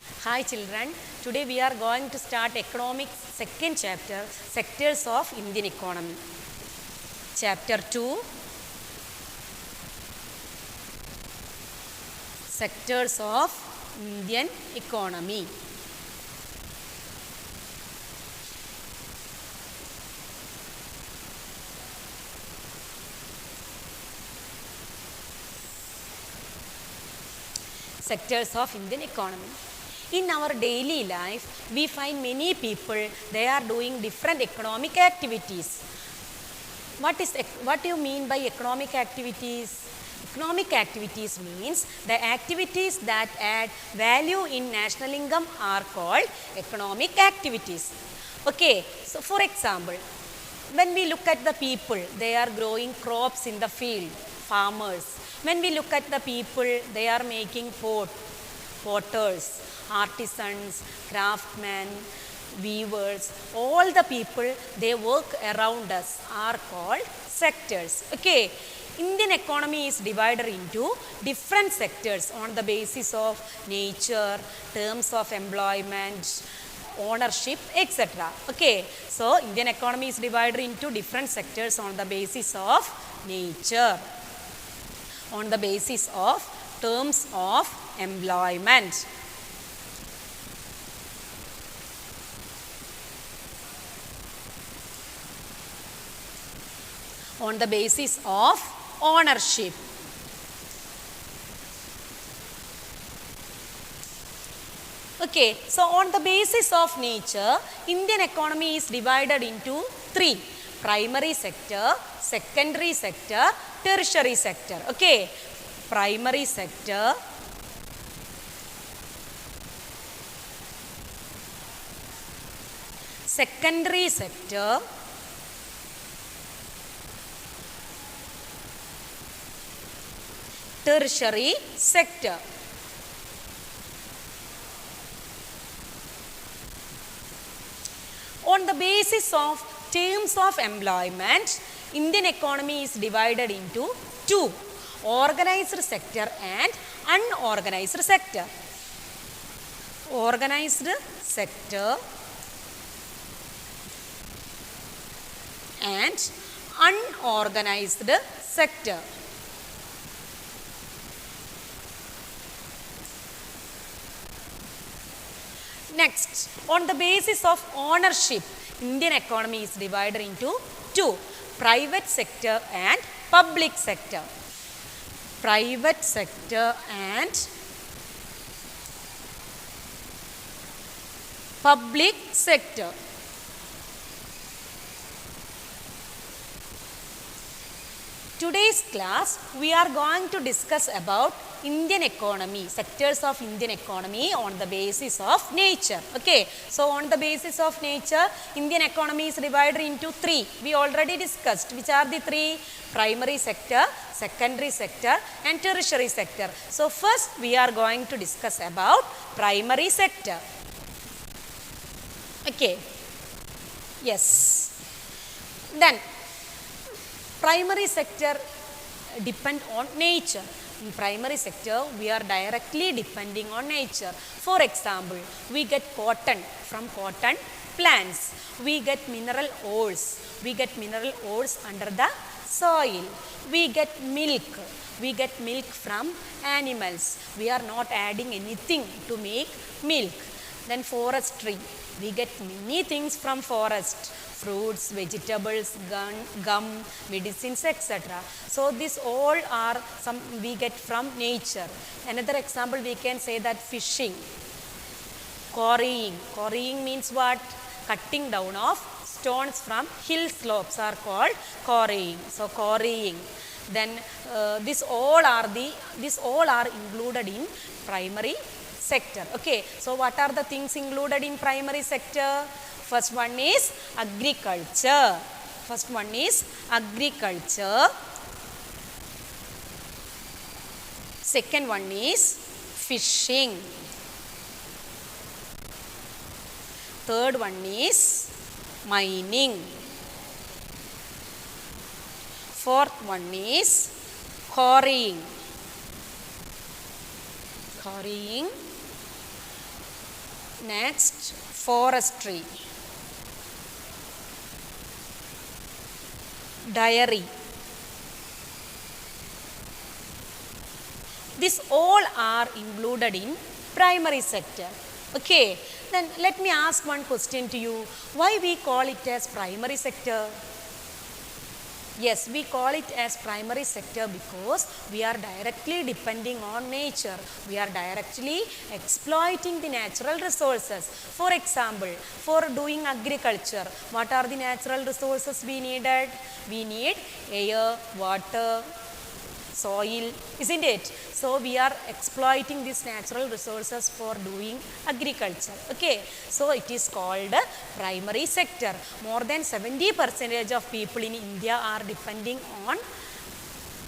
Hi children, today we are going to start economics second chapter, sectors of Indian economy. Chapter 2, sectors of Indian economy. Sectors of Indian economy. In our daily life, we find many people, they are doing different economic activities. What do you mean by economic activities? Economic activities means the activities that add value in national income are called economic activities. Okay, so for example, when we look at the people, they are growing crops in the field, farmers. When we look at the people, they are making potters, artisans, craftsmen, weavers, all the people they work around us are called sectors. Okay, Indian economy is divided into different sectors on the basis of nature, terms of employment, ownership, etc. Okay, so Indian economy is divided into different sectors on the basis of nature, on the basis of terms of employment. On the basis of ownership. Okay, so on the basis of nature, Indian economy is divided into three: primary sector, secondary sector, tertiary sector. Okay, primary sector, secondary sector, tertiary sector. On the basis of terms of employment, Indian economy is divided into two: organized sector and unorganized sector. Organized sector and unorganized sector. Next, on the basis of ownership, Indian economy is divided into two: private sector and public sector. Private sector and public sector. Today's class, we are going to discuss about Indian economy, sectors of Indian economy on the basis of nature. Okay, so on the basis of nature, Indian economy is divided into three. We already discussed. Which are the three? Primary sector, secondary sector and tertiary sector. So first we are going to discuss about primary sector. Okay, yes. Then primary sector depend on nature. In primary sector, we are directly depending on nature. For example, we get cotton from cotton plants. We get mineral ores. We get mineral ores under the soil. We get milk. We get milk from animals. We are not adding anything to make milk. Then forestry. We get many things from forest: fruits, vegetables, gum, medicines, etc. So these all are some we get from nature. Another example we can say that fishing, quarrying. Quarrying means what? Cutting down of stones from hill slopes are called quarrying. So quarrying. Then these all are included in primary sector. Okay, so what are the things included in primary sector? First one is agriculture. First one is agriculture. Second one is fishing. Third one is mining. Fourth one is quarrying. Next, forestry, dairy. These all are included in primary sector. Okay, then let me ask one question to you. Why we call it as primary sector? Yes, we call it as primary sector because we are directly depending on nature. We are directly exploiting the natural resources. For example, for doing agriculture, what are the natural resources we needed? We need air, water, soil, isn't it? So we are exploiting these natural resources for doing agriculture. Okay, so it is called primary sector. More than 70% of people in India are depending on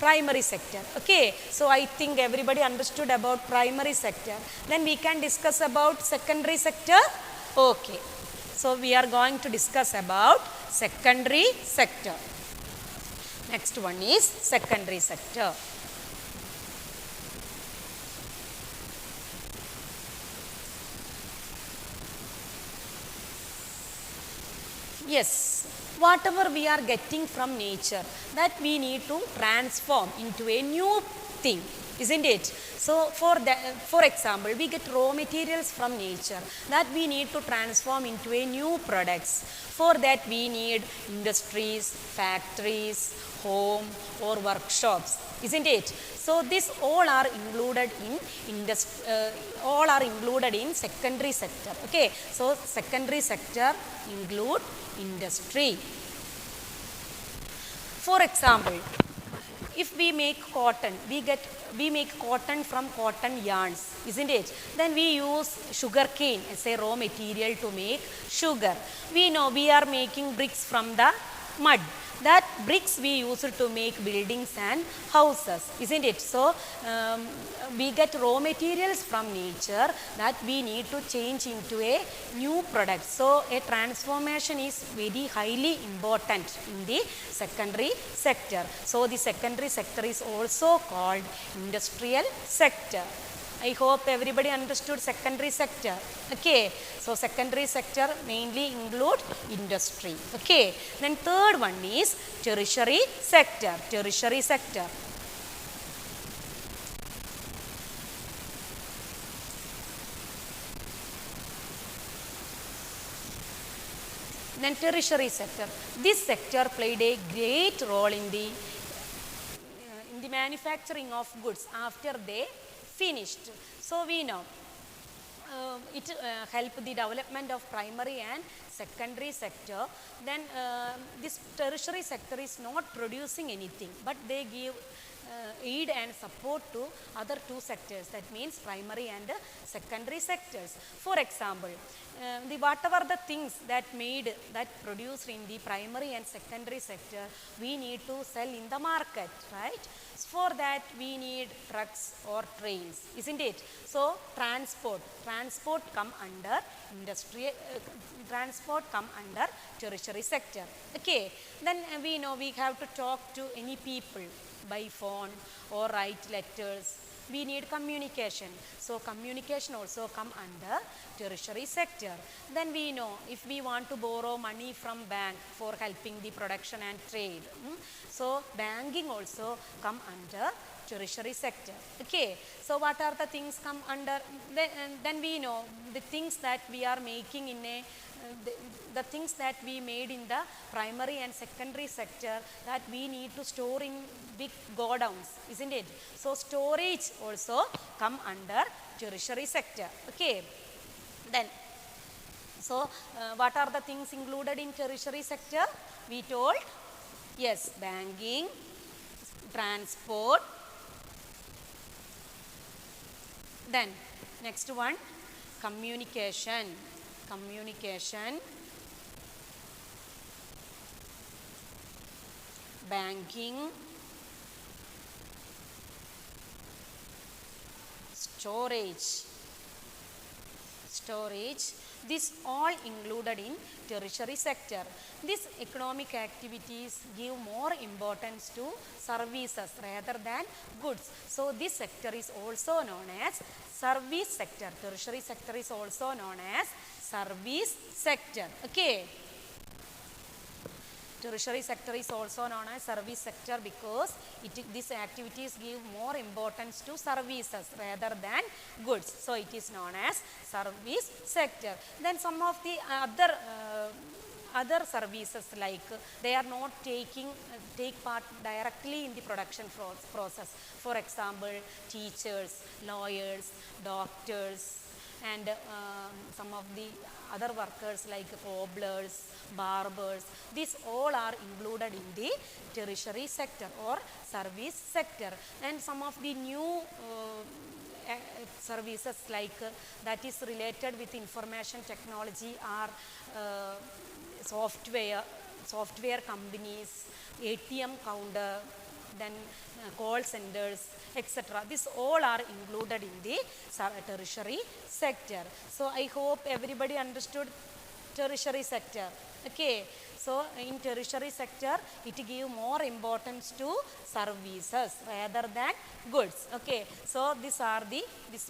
primary sector. Okay, so I think everybody understood about primary sector. Then we can discuss about secondary sector. Okay, so we are going to discuss about secondary sector. Next one is secondary sector. Yes, whatever we are getting from nature, that we need to transform into a new thing, isn't it? So for example, we get raw materials from nature that we need to transform into a new products. For that we need industries, factories, home or workshops, isn't it? So these all are included in secondary sector. Okay, so secondary sector include industry. For example, if we make cotton, we make cotton from cotton yarns, isn't it? Then we use sugar cane as a raw material to make sugar. We know we are making bricks from the mud. That bricks we use to make buildings and houses, isn't it? So we get raw materials from nature that we need to change into a new product. So a transformation is very highly important in the secondary sector. So the secondary sector is also called industrial sector. I hope everybody understood secondary sector. Okay, so secondary sector mainly include industry. Okay, then third one is tertiary sector. Tertiary sector. Then tertiary sector. This sector played a great role in the manufacturing of goods after they finished. So we know it helped the development of primary and secondary sector. Then this tertiary sector is not producing anything, but they give aid and support to other two sectors, that means primary and secondary sectors. For example, whatever the things that produced in the primary and secondary sector, we need to sell in the market, right? For that we need trucks or trains, isn't it? So transport come under tertiary sector. Okay, then we know we have to talk to any people by phone or write letters. We need communication. So communication also come under tertiary sector. Then we know if we want to borrow money from bank for helping the production and trade. So banking also come under tertiary sector. Okay, so what are the things come under? Then we know the things that we are making in a the things that we made in the primary and secondary sector, that we need to store in big godowns, isn't it? So storage also come under tertiary sector. Okay, then so what are the things included in tertiary sector? We told, yes, banking, transport. Then next one, communication, banking, storage, This all included in tertiary sector. These economic activities give more importance to services rather than goods. So this sector is also known as service sector. Tertiary sector is also known as service sector. Okay. Tertiary sector is also known as service sector because these activities give more importance to services rather than goods. So it is known as service sector. Then some of the other services, like they are not take part directly in the production process. For example, teachers, lawyers, doctors, and some of the other workers like cobblers, barbers. These all are included in the tertiary sector or service sector. And some of the new services like that is related with information technology are software companies, ATM counter, then call centers, etc. These all are included in the tertiary sector. So I hope everybody understood tertiary sector. Okay. So in tertiary sector, it gives more importance to services rather than goods. Okay. So this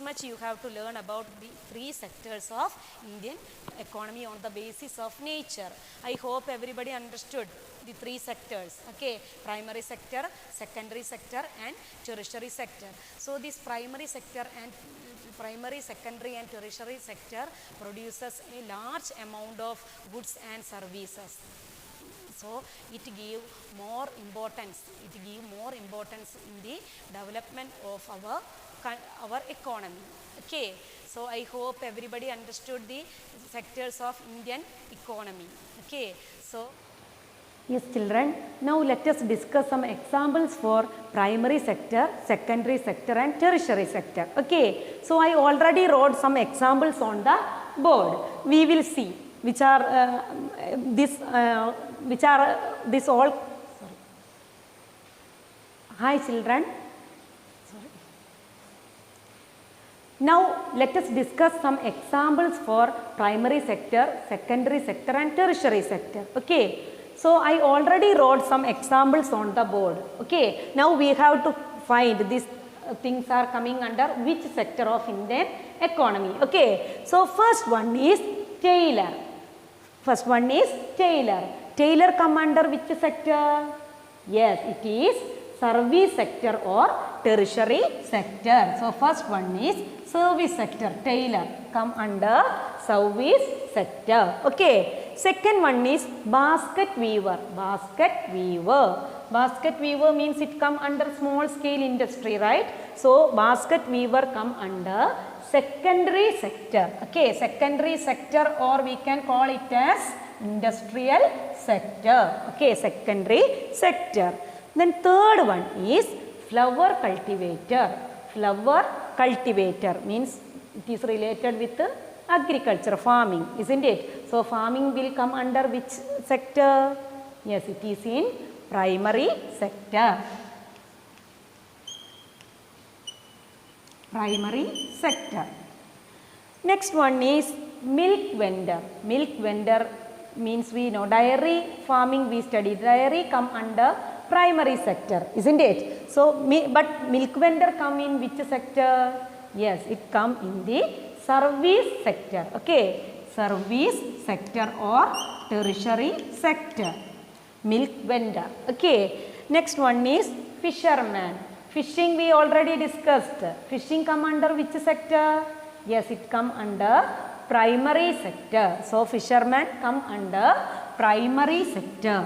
much you have to learn about the three sectors of Indian economy on the basis of nature. I hope everybody understood the three sectors. Okay. Primary sector, secondary sector, and tertiary sector. So this primary, secondary, and tertiary sector produces a large amount of goods and services. So it gives more importance. It gives more importance in the development of our economy. Okay. So I hope everybody understood the sectors of Indian economy. Okay. So yes, children, now let us discuss some examples for primary sector, secondary sector, and tertiary sector. Okay. So I already wrote some examples on the board. We will see which are this all. Sorry. Hi, children. Sorry. Now let us discuss some examples for primary sector, secondary sector, and tertiary sector. Okay. So I already wrote some examples on the board. Okay. Now we have to find these things are coming under which sector of Indian economy. Okay. So first one is tailor. Tailor come under which sector? Yes, it is service sector or tertiary sector. So first one is service sector. Tailor come under service sector. Okay. Second one is basket weaver. Basket weaver means it come under small scale industry, right? So basket weaver come under secondary sector. Okay, secondary sector, or we can call it as industrial sector. Okay, secondary sector. Then third one is flower cultivator. Flower cultivator means it is related with agriculture, farming, isn't it? So farming will come under which sector? Yes, it is in primary sector. Primary sector. Next one is milk vendor. Milk vendor means we know dairy farming we study. Dairy come under primary sector, isn't it? So, but milk vendor come in which sector? Yes, it come in the service sector. Okay, service sector or tertiary sector. Milk vendor. Okay. Next one is fisherman. Fishing we already discussed. Fishing come under which sector? Yes, it come under primary sector. So fisherman come under primary sector.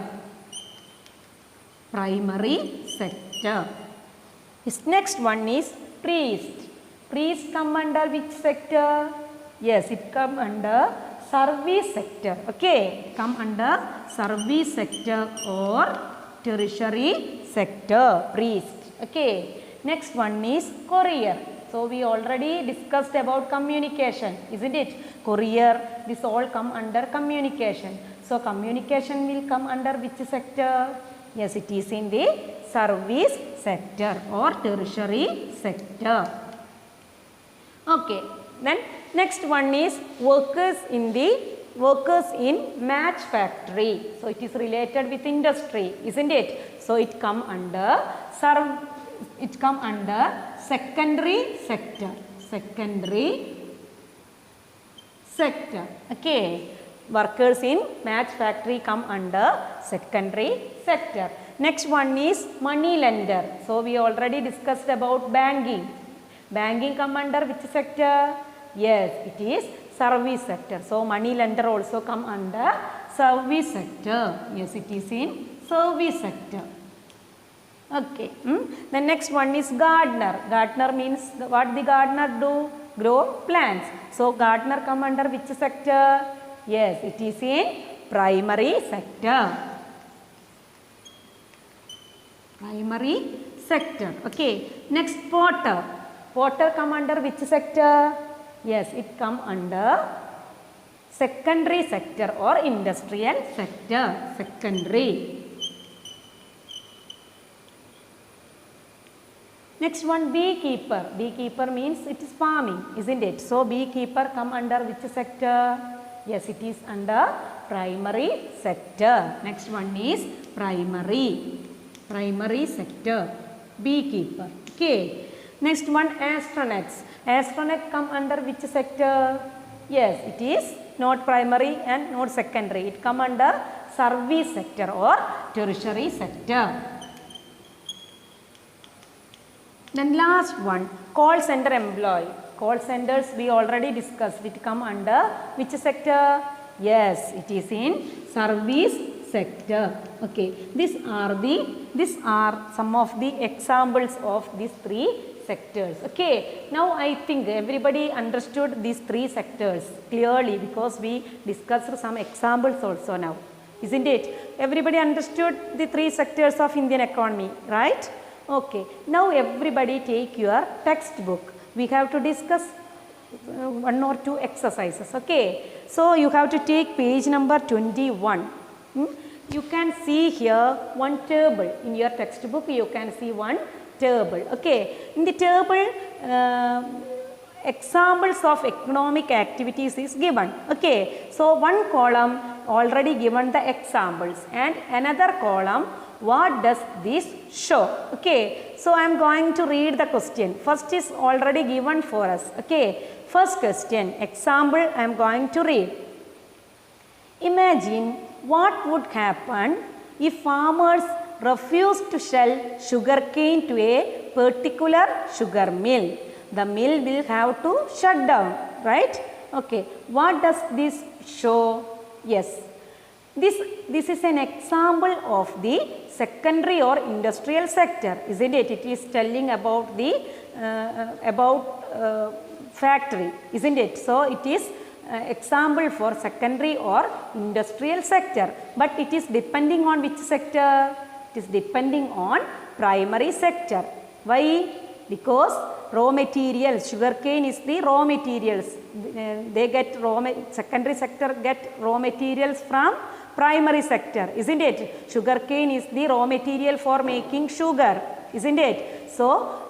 Primary sector. This next one is priest. Priest come under which sector? Yes, it come under service sector. Okay, come under service sector or tertiary sector. Priest. Okay, next one is courier. So we already discussed about communication, isn't it? Courier, this all come under communication. So communication will come under which sector? Yes, it is in the service sector or tertiary sector. Okay, then Next one is workers in match factory. So it is related with industry, isn't it? So it come under secondary sector. Okay. Workers in match factory come under secondary sector. Next one is money lender. So we already discussed about banking. Banking come under which sector? Yes, it is service sector. So money lender also come under service sector. Yes, it is in service sector. Okay. The next one is gardener. Gardener means what the gardener do? Grow plants. So gardener come under which sector? Yes, it is in primary sector. Primary sector. Okay. Next porter. Porter come under which sector? Yes, it come under secondary sector or industrial sector. Secondary. Next one, beekeeper. Beekeeper means it is farming, isn't it? So beekeeper come under which sector? Yes, it is under primary sector. Next one is primary sector. Beekeeper. Okay. Next one, astronauts. Astronaut come under which sector? Yes, it is not primary and not secondary. It come under service sector or tertiary sector. Then last one, call center employee. Call centers we already discussed. It come under which sector? Yes, it is in service sector. Okay, these are some of the examples of these three sectors. Okay, now I think everybody understood these three sectors clearly because we discussed some examples also now, isn't it? Everybody understood the three sectors of Indian economy, right? Okay, now everybody take your textbook. We have to discuss one or two exercises. Okay, so you have to take page number 21. You can see here one table in your textbook. You can see one table. Okay, in the table examples of economic activities is given. Okay, so one column already given the examples and another column what does this show. Okay, so I am going to read the question. First is already given for us. Okay, first question, example I am going to read. Imagine what would happen if farmers refuse to sell sugarcane to a particular sugar mill. The mill will have to shut down, right? Okay, what does this show? Yes, this is an example of the secondary or industrial sector, isn't it? It is telling about the factory, isn't it? So it is example for secondary or industrial sector, but it is depending on which sector? It is depending on primary sector. Why? Because raw materials, sugarcane is the raw materials. They get secondary sector get raw materials from primary sector, isn't it? Sugarcane is the raw material for making sugar, isn't it? So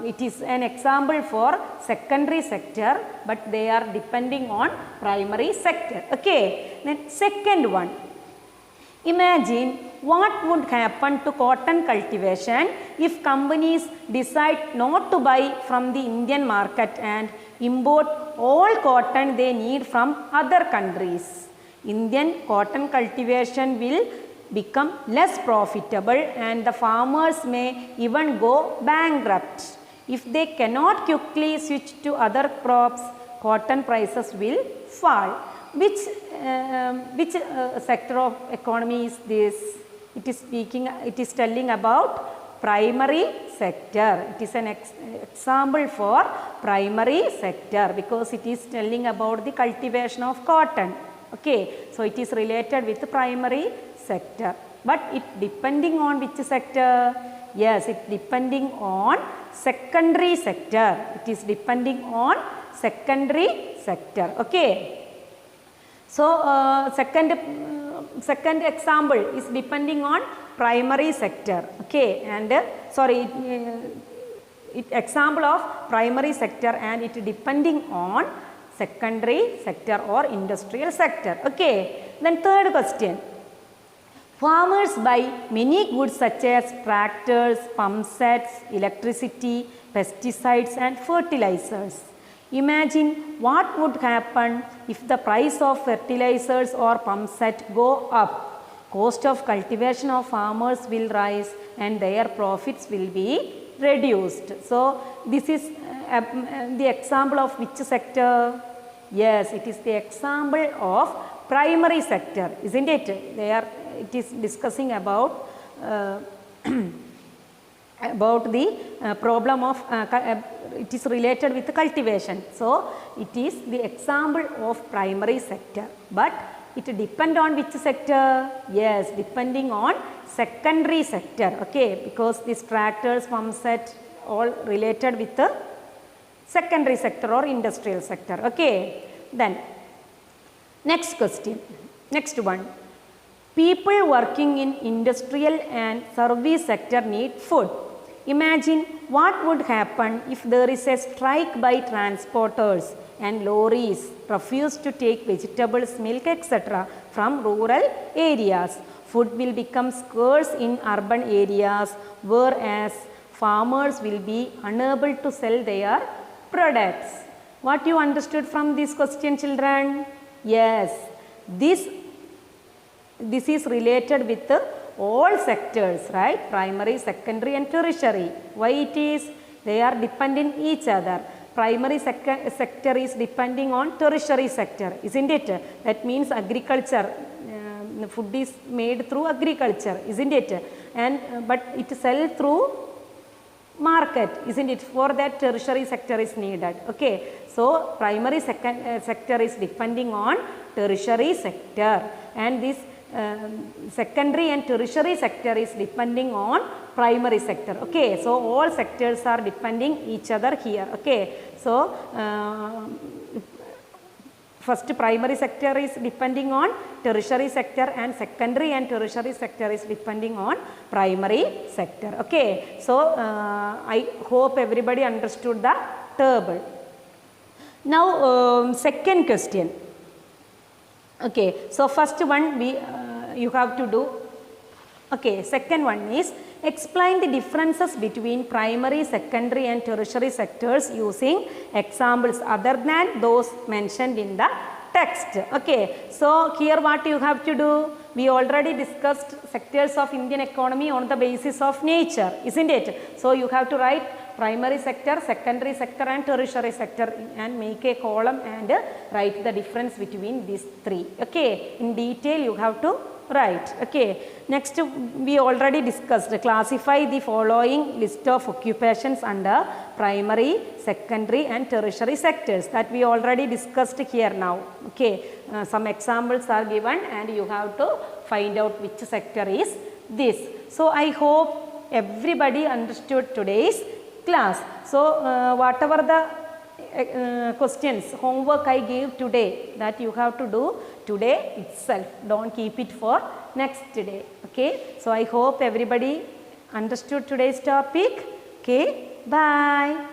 it is an example for secondary sector, but they are depending on primary sector. Okay, then second one. Imagine what would happen to cotton cultivation if companies decide not to buy from the Indian market and import all cotton they need from other countries. Indian cotton cultivation will become less profitable and the farmers may even go bankrupt. If they cannot quickly switch to other crops, cotton prices will fall. Which sector of economy is this? It is telling about primary sector. It is an example for primary sector because it is telling about the cultivation of cotton. Okay, so it is related with the primary sector, but it depending on which sector? Yes, it depending on secondary sector. It is depending on secondary sector. Okay. So second example is depending on primary sector. Okay, and example of primary sector and it depending on secondary sector or industrial sector. Okay. Then third question. Farmers buy many goods such as tractors, pump sets, electricity, pesticides and fertilizers. Imagine what would happen if the price of fertilizers or pump set go up. Cost of cultivation of farmers will rise and their profits will be reduced. So, this is the example of which sector? Yes, it is the example of primary sector, isn't it? It is discussing about about the problem of it is related with cultivation. So, it is the example of primary sector, but it depend on which sector? Yes, depending on secondary sector, okay, because these tractors, pump set all related with the secondary sector or industrial sector, okay. Then next question, next one. People working in industrial and service sector need food. Imagine what would happen if there is a strike by transporters and lorries refuse to take vegetables, milk, etc. from rural areas. Food will become scarce in urban areas, whereas farmers will be unable to sell their products. What you understood from this question, children? Yes, this is related with all sectors, right? Primary, secondary and tertiary. Why it is? They are dependent each other. Primary sector is depending on tertiary sector, isn't it? That means agriculture, food is made through agriculture, isn't it? And but it sells through market, isn't it? For that tertiary sector is needed, okay. So, primary sector is depending on tertiary sector, and this secondary and tertiary sector is depending on primary sector, okay. So, all sectors are depending each other here, okay. So, first primary sector is depending on tertiary sector and tertiary sector is depending on primary sector, okay. So, I hope everybody understood the table. Now, second question. Okay, so first one you have to do. Okay, second one is explain the differences between primary, secondary and tertiary sectors using examples other than those mentioned in the text. Okay, so here what you have to do? We already discussed sectors of Indian economy on the basis of nature, isn't it? So, you have to write primary sector, secondary sector and tertiary sector and make a column and write the difference between these three. Okay, in detail you have to write. Okay, next we already discussed classify the following list of occupations under primary, secondary and tertiary sectors, that we already discussed here now. Okay, some examples are given and you have to find out which sector is this. So, I hope everybody understood today's class. So, whatever the questions, homework I gave today, that you have to do today itself. Don't keep it for next day. Okay. So, I hope everybody understood today's topic. Okay. Bye.